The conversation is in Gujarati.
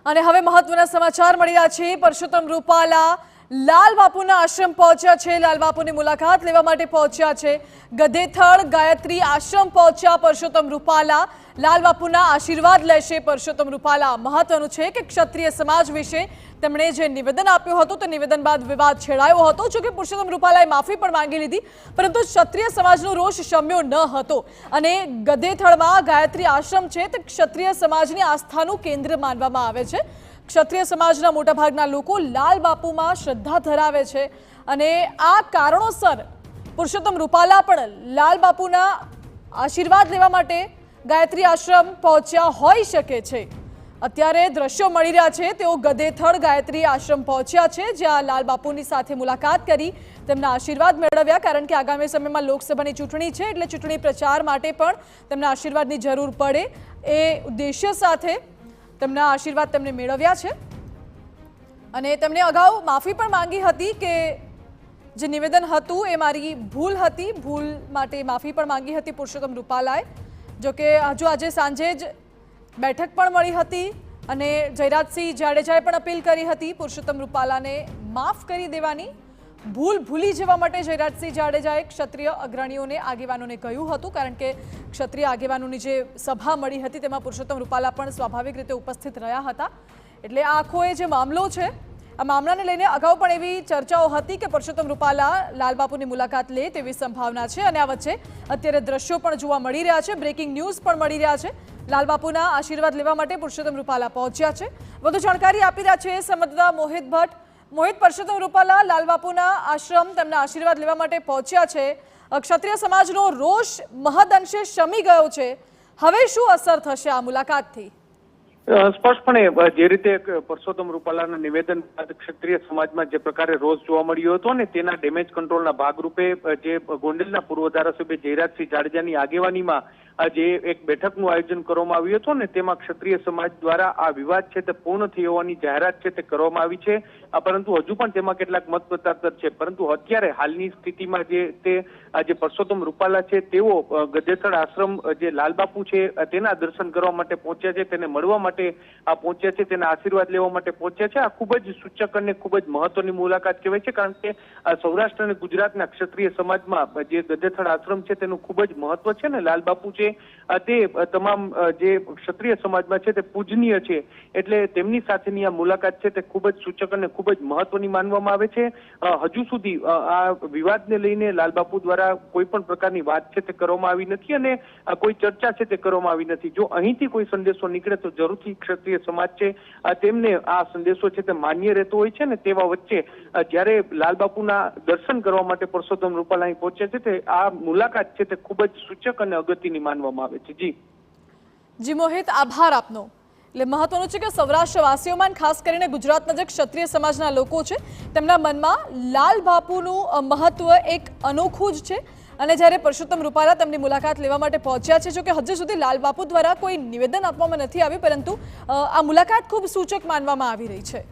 અને હવે મહત્વના સમાચાર મળી રહ્યા છે। પરસોત્તમ રૂપાલા લાલ બાપુના આશ્રમ પહોંચ્યા છે। લાલ બાપુની મુલાકાત લેવા માટે પહોંચ્યા છે। ગધેથળ ગાયત્રી આશ્રમ પહોંચ્યા પરસોત્તમ રૂપાલા। લાલ બાપુના આશીર્વાદ લેશે પરસોત્તમ રૂપાલા। મહત્વનું છે કે ક્ષત્રિય સમાજ વિશે તેમણે જે નિવેદન આપ્યું હતું તે નિવેદન બાદ વિવાદ છેડાયો હતો। જો કે પરસોત્તમ રૂપાલાએ માફી પણ માંગી લીધી, પરંતુ ક્ષત્રિય સમાજનો રોષ શમ્યો ન હતો। અને ગધેથળમાં ગાયત્રી આશ્રમ છે તે ક્ષત્રિય સમાજની આસ્થાનું કેન્દ્ર માનવામાં આવે છે। ક્ષત્રિય સમાજના મોટાભાગના લોકો લાલ બાપુમાં શ્રદ્ધા ધરાવે છે અને આ કારણોસર પરસોત્તમ રૂપાલા પણ લાલ બાપુના આશીર્વાદ લેવા માટે ગાયત્રી આશ્રમ પહોંચ્યા હોઈ શકે છે। અત્યારે દ્રશ્યો મળી રહ્યા છે, તેઓ ગધેથળ ગાયત્રી આશ્રમ પહોંચ્યા છે, જ્યાં લાલ બાપુની સાથે મુલાકાત કરી તેમના આશીર્વાદ મેળવ્યા। કારણ કે આગામી સમયમાં લોકસભાની ચૂંટણી છે, એટલે ચૂંટણી પ્રચાર માટે પણ તેમના આશીર્વાદની જરૂર પડે એ ઉદ્દેશ્ય સાથે તેમના આશીર્વાદ તેમને મેળવ્યા છે। અને તેમણે અગાઉ માફી પણ માંગી હતી કે જે નિવેદન હતું એ મારી ભૂલ હતી, ભૂલ માટે માફી પણ માંગી હતી પરસોત્તમ રૂપાલાએ। જો કે હજુ આજે સાંજે જ બેઠક પણ મળી હતી અને જયરાજસિંહ જાડેજાએ પણ અપીલ કરી હતી પરસોત્તમ રૂપાલાને માફ કરી દેવાની। ભૂલ ભૂલી જવા માટે જયરાજસિંહ જાડેજાએ ક્ષત્રિય અગ્રણીઓને આગેવાનોને કહ્યું હતું, કારણ કે ક્ષત્રિય આગેવાનોની જે સભા મળી હતી તેમાં પરસોત્તમ રૂપાલા પણ સ્વાભાવિક રીતે ઉપસ્થિત રહ્યા હતા। એટલે આ આખો એ જે મામલો છે, આ મામલાને લઈને અગાઉ પણ એવી ચર્ચાઓ હતી કે પરસોત્તમ રૂપાલા લાલબાપુની મુલાકાત લે તેવી સંભાવના છે। અને આ વચ્ચે અત્યારે દ્રશ્યો પણ જોવા મળી રહ્યા છે, બ્રેકિંગ ન્યૂઝ પણ મળી રહ્યા છે। લાલબાપુના આશીર્વાદ લેવા માટે પરસોત્તમ રૂપાલા પહોંચ્યા છે। વધુ જાણકારી આપી રહ્યા છે સંવાદદાતા મોહિત ભટ્ટ। મોહિત, પરસોત્તમ રૂપાલા લાલબાપુના આશ્રમ તેમના આશીર્વાદ લેવા માટે પહોંચ્યા છે। ક્ષત્રિય સમાજનો રોષ મહદઅંશે શમી ગયો છે। હવે શું અસર થશે આ મુલાકાતથી? સ્પષ્ટપણે જે રીતે પરસોત્તમ રૂપાલાના નિવેદન બાદ ક્ષત્રિય સમાજમાં જે પ્રકારે રોષ જોવા મળ્યો હતો ને તેના ડેમેજ કંટ્રોલના ભાગરૂપે જે ગોંડલના પૂર્વ ધારાસભ્ય જયરાજસિંહ જાડેજાની આગેવાનીમાં જે એક બેઠકનું આયોજન કરવામાં આવ્યું હતું ને તેમાં ક્ષત્રિય સમાજ દ્વારા આ વિવાદ છે તે પૂર્ણ થઈ હોવાની જાહેરાત છે તે કરવામાં આવી છે। પરંતુ હજુ પણ તેમાં કેટલાક મત મતાંતર છે। પરંતુ અત્યારે હાલની સ્થિતિમાં જે પરસોત્તમ રૂપાલા છે તેઓ ગધેથળ આશ્રમ જે લાલબાપુ છે તેના દર્શન કરવા માટે પહોંચ્યા છે, તેને મળવા માટે પહોંચ્યા છે, તેના આશીર્વાદ લેવા માટે પહોંચ્યા છે। આ ખૂબ જ સૂચક અને ખૂબ જ મહત્વની મુલાકાત કહેવાય છે, કારણ કે સૌરાષ્ટ્ર અને ગુજરાતના ક્ષત્રિય સમાજમાં જે ગધેથળ આશ્રમ છે તેનું ખૂબ જ મહત્વ છે ને લાલબાપુ છે તે તમામ જે ક્ષત્રિય સમાજમાં છે તે પૂજનીય છે। એટલે તેમની સાથેની આ મુલાકાત છે તે ખૂબ જ સૂચક અને ખૂબ જ મહત્વની માનવામાં આવે છે। હજુ સુધી આ વિવાદને લઈને લાલબાપુ દ્વારા કોઈ પણ પ્રકારની વાત છે તે કરવામાં આવી નથી અને કોઈ ચર્ચા છે તે કરવામાં આવી નથી। જો અહીંથી કોઈ સંદેશો નીકળે તો જરૂરથી ક્ષત્રિય સમાજ છે તેમને આ સંદેશો છે તે માન્ય રહેતો હોય છે ને તેવા વચ્ચે જ્યારે લાલબાપુના દર્શન કરવા માટે પરસોત્તમ રૂપાલા અહીં પહોંચ્યા છે તે આ મુલાકાત છે તે ખૂબ જ સૂચક અને અગત્યની માનવામાં આવે છે। જી મોહિત, આભાર આપનો। એટલે મહત્વનું છે કે સૌરાષ્ટ્રવાસીઓમાં ખાસ કરીને ગુજરાતના જે ક્ષત્રિય સમાજના લોકો છે તેમના મનમાં લાલ બાપુનું મહત્વ એક અનોખું જ છે। અને જ્યારે પરસોત્તમ રૂપાલા તેમની મુલાકાત લેવા માટે પહોંચ્યા છે, જો કે હજુ સુધી લાલ બાપુ દ્વારા કોઈ નિવેદન આપવામાં નથી આવ્યું, પરંતુ આ મુલાકાત ખૂબ સૂચક માનવામાં આવી રહી છે।